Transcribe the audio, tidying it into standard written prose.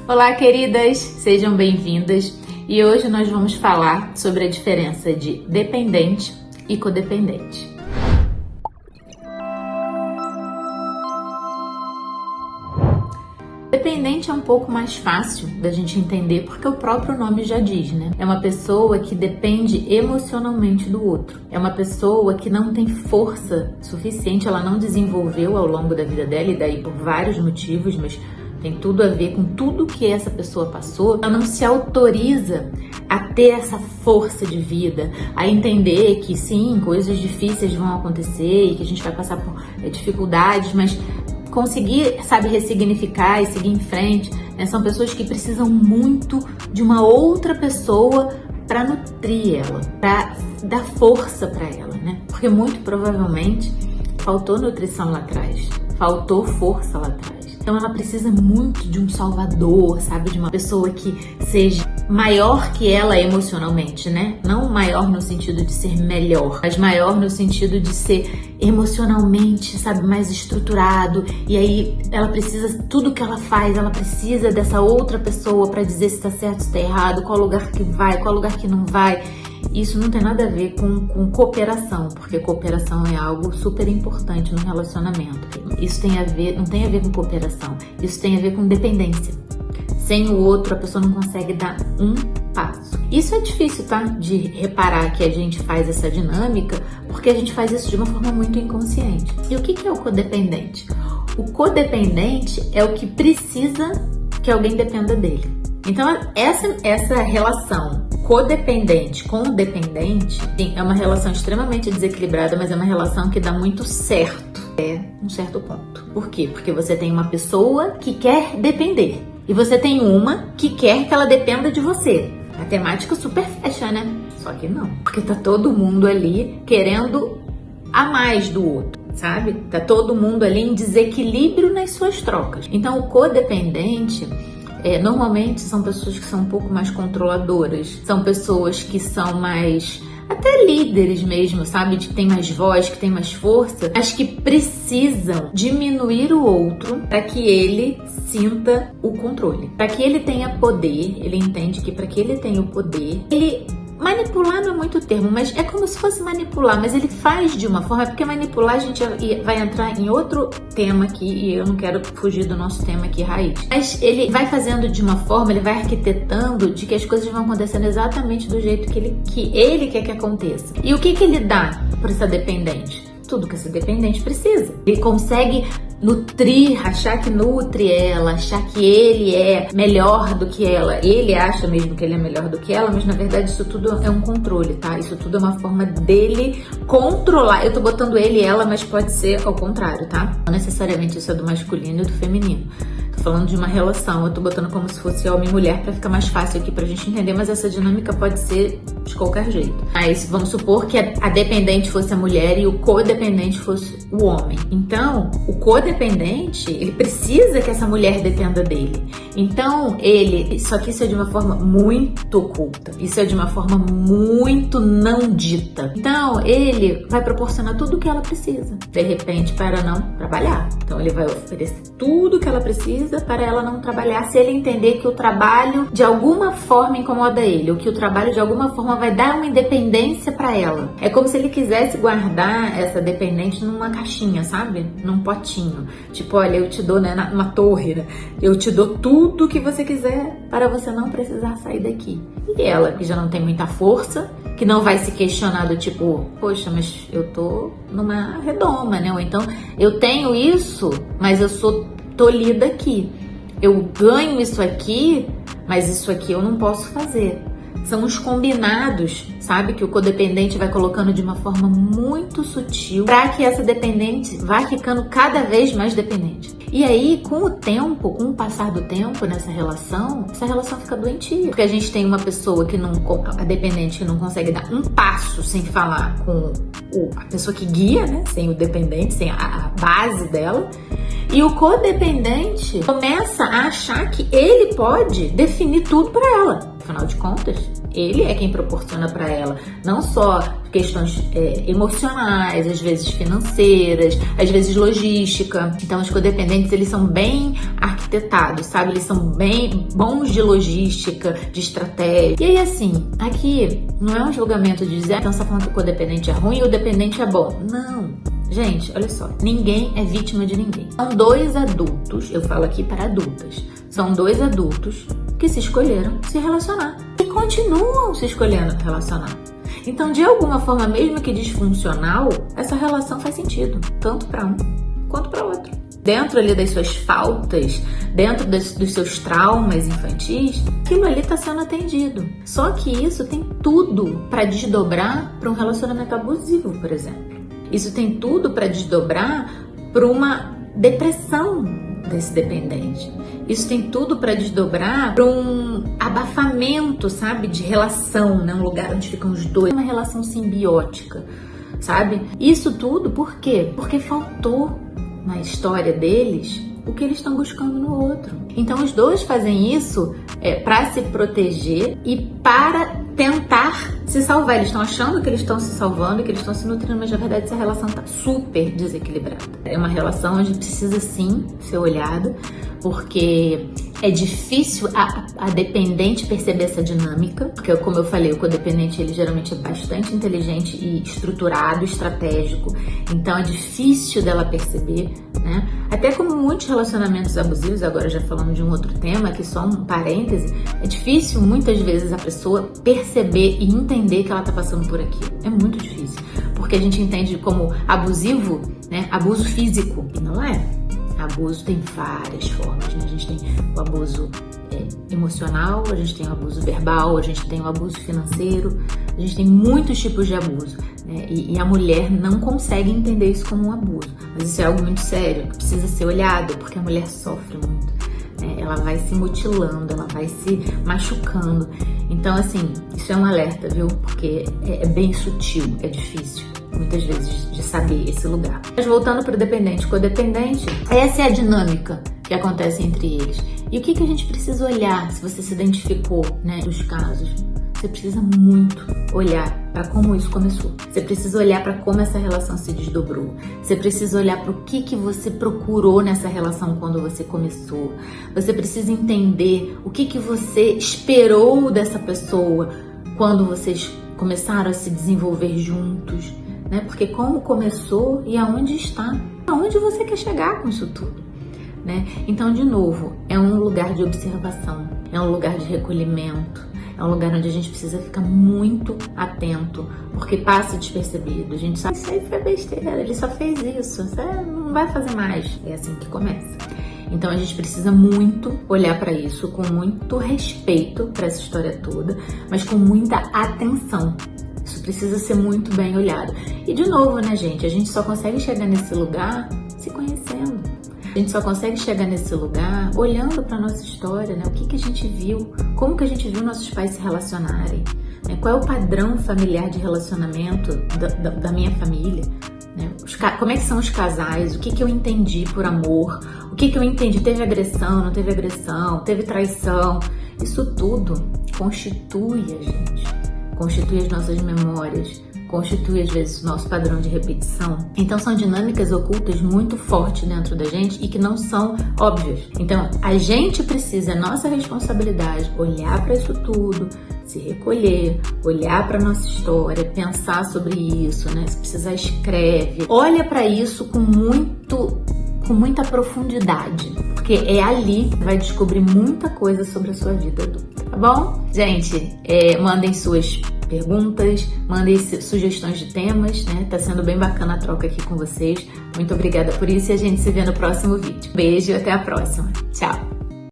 Olá, queridas! Sejam bem-vindas e hoje nós vamos falar sobre a diferença de dependente e codependente. Dependente é um pouco mais fácil da gente entender porque o próprio nome já diz, né? É uma pessoa que depende emocionalmente do outro. É uma pessoa que não tem força suficiente, ela não desenvolveu ao longo da vida dela, e daí por vários motivos, mas tem tudo a ver com tudo que essa pessoa passou. Ela não se autoriza a ter essa força de vida, a entender que sim, coisas difíceis vão acontecer e que a gente vai passar por dificuldades, mas conseguir, ressignificar e seguir em frente, né? São pessoas que precisam muito de uma outra pessoa para nutrir ela, para dar força para ela, né? Porque muito provavelmente faltou nutrição lá atrás, faltou força lá atrás. Então ela precisa muito de um salvador, de uma pessoa que seja maior que ela emocionalmente, né? Não maior no sentido de ser melhor, mas maior no sentido de ser emocionalmente, mais estruturado. E aí ela precisa, tudo que ela faz, ela precisa dessa outra pessoa para dizer se tá certo, se tá errado, qual lugar que vai, qual lugar que não vai. Isso não tem nada a ver com cooperação, porque cooperação é algo super importante no relacionamento. Isso não tem a ver com cooperação, isso tem a ver com dependência. Sem o outro, a pessoa não consegue dar um passo. Isso é difícil, de reparar que a gente faz essa dinâmica, porque a gente faz isso de uma forma muito inconsciente. E o que é o codependente? O codependente é o que precisa que alguém dependa dele. Então, essa relação codependente com o dependente, sim, é uma relação extremamente desequilibrada, mas é uma relação que dá muito certo. É um certo ponto. Por quê? Porque você tem uma pessoa que quer depender e você tem uma que quer que ela dependa de você. A temática super fecha, né? Só que não, porque tá todo mundo ali querendo a mais do outro, Tá todo mundo ali em desequilíbrio nas suas trocas. Então, o codependente normalmente são pessoas que são um pouco mais controladoras, são pessoas que são mais, até líderes mesmo, de que tem mais voz, que tem mais força, mas que precisam diminuir o outro para que ele sinta o controle. Para que ele tenha poder, ele entende que para que ele tenha o poder, manipular não é muito termo, mas é como se fosse manipular, mas ele faz de uma forma, porque manipular a gente vai entrar em outro tema aqui, e eu não quero fugir do nosso tema aqui raiz. Mas ele vai fazendo de uma forma, ele vai arquitetando de que as coisas vão acontecendo exatamente do jeito que ele quer que aconteça. E o que ele dá para essa dependente? Tudo que essa dependente precisa. Ele consegue nutrir, achar que nutre ela, achar que ele é melhor do que ela. Ele acha mesmo que ele é melhor do que ela, mas na verdade isso tudo é um controle, Isso tudo é uma forma dele controlar. Eu tô botando ele e ela, mas pode ser ao contrário, Não necessariamente isso é do masculino e do feminino. Tô falando de uma relação, eu tô botando como se fosse homem e mulher pra ficar mais fácil aqui pra gente entender, mas essa dinâmica pode ser de qualquer jeito. Mas vamos supor que a dependente fosse a mulher e o codependente fosse o homem. Então, o codependente, ele precisa que essa mulher dependa dele. Então, só que isso é de uma forma muito oculta. Isso é de uma forma muito não dita. Então, ele vai proporcionar tudo o que ela precisa, de repente, para não trabalhar. Então, ele vai oferecer tudo o que ela precisa para ela não trabalhar, se ele entender que o trabalho de alguma forma incomoda ele, ou que o trabalho de alguma forma vai dar uma independência para ela. É como se ele quisesse guardar essa dependente numa caixinha, Num potinho. Tipo, olha, eu te dou, numa torre, eu te dou tudo que você quiser para você não precisar sair daqui. E ela, que já não tem muita força, que não vai se questionar do tipo, poxa, mas eu tô numa redoma, Ou então, eu tenho isso, mas eu sou tolhida aqui. Eu ganho isso aqui, mas isso aqui eu não posso fazer. São os combinados, que o codependente vai colocando de uma forma muito sutil para que essa dependente vá ficando cada vez mais dependente. E aí, com o tempo, com o passar do tempo nessa relação, essa relação fica doentia. Porque a gente tem uma pessoa a dependente que não consegue dar um passo sem falar com a pessoa que guia, sem o dependente, sem a base dela. E o codependente começa a achar que ele pode definir tudo para ela. Afinal de contas, ele é quem proporciona para ela não só questões emocionais, às vezes financeiras, às vezes logística. Então, os codependentes, eles são bem arquitetados, sabe? Eles são bem bons de logística, de estratégia. E aí, assim, aqui não é um julgamento de dizer, então você tá falando que o codependente é ruim e o dependente é bom. Não. Gente, olha só, ninguém é vítima de ninguém. São dois adultos, eu falo aqui para adultas, são dois adultos que se escolheram se relacionar e continuam se escolhendo relacionar. Então, de alguma forma, mesmo que disfuncional, essa relação faz sentido, tanto para um quanto para outro. Dentro ali das suas faltas, dentro dos seus traumas infantis, aquilo ali está sendo atendido. Só que isso tem tudo para desdobrar para um relacionamento abusivo, por exemplo. Isso tem tudo para desdobrar para uma depressão desse dependente. Isso tem tudo para desdobrar para um abafamento, sabe, de relação, né? Um lugar onde ficam os dois, uma relação simbiótica, sabe? Isso tudo por quê? Porque faltou na história deles o que eles estão buscando no outro. Então os dois fazem isso para se proteger e para tentar se salvar. Eles estão achando que eles estão se salvando, que eles estão se nutrindo, mas na verdade essa relação está super desequilibrada. É uma relação onde precisa sim ser olhada, porque é difícil a dependente perceber essa dinâmica, porque como eu falei, o codependente ele geralmente é bastante inteligente e estruturado, estratégico, então é difícil dela perceber, né? Até como muitos relacionamentos abusivos, agora já falando de um outro tema, que só um parêntese, é difícil muitas vezes a pessoa perceber e entender que ela tá passando por aquilo. É muito difícil, porque a gente entende como abusivo, né? Abuso físico, e não é. Abuso tem várias formas, né? A gente tem o abuso emocional, a gente tem o abuso verbal, a gente tem o abuso financeiro, a gente tem muitos tipos de abuso, né? E a mulher não consegue entender isso como um abuso, mas isso é algo muito sério, que precisa ser olhado, porque a mulher sofre muito, né? Ela vai se mutilando, ela vai se machucando. Então, assim, isso é um alerta, viu? Porque é bem sutil, é difícil muitas vezes de saber esse lugar. Mas voltando para o dependente, codependente, essa é a dinâmica que acontece entre eles. E o que a gente precisa olhar, se você se identificou, né, dos casos? Você precisa muito olhar para como isso começou. Você precisa olhar para como essa relação se desdobrou. Você precisa olhar para o que você procurou nessa relação quando você começou. Você precisa entender o que você esperou dessa pessoa quando vocês começaram a se desenvolver juntos, né? Porque como começou e aonde está, aonde você quer chegar com isso tudo, né? Então, de novo, é um lugar de observação, é um lugar de recolhimento, é um lugar onde a gente precisa ficar muito atento, porque passa despercebido. A gente sabe, isso aí foi besteira, ele só fez isso, você não vai fazer mais. É assim que começa. Então a gente precisa muito olhar para isso, com muito respeito para essa história toda, mas com muita atenção. Isso precisa ser muito bem olhado. E de novo, né, gente? A gente só consegue chegar nesse lugar se conhecendo. A gente só consegue chegar nesse lugar olhando para nossa história, né? O que a gente viu, como que a gente viu nossos pais se relacionarem, né? Qual é o padrão familiar de relacionamento da minha família, né? Como é que são os casais, o que eu entendi por amor, o que eu entendi, teve agressão, não teve agressão, teve traição. Isso tudo constitui a gente, constitui as nossas memórias, constitui às vezes o nosso padrão de repetição. Então são dinâmicas ocultas muito fortes dentro da gente e que não são óbvias. Então a gente precisa, é nossa responsabilidade, olhar para isso tudo, se recolher, olhar para nossa história, pensar sobre isso, né? Se precisar, escreve. Olha para isso com muita profundidade, porque é ali que vai descobrir muita coisa sobre a sua vida adulta, tá bom? Gente, mandem suas perguntas, mandem sugestões de temas, né? Tá sendo bem bacana a troca aqui com vocês. Muito obrigada por isso e a gente se vê no próximo vídeo. Beijo e até a próxima. Tchau!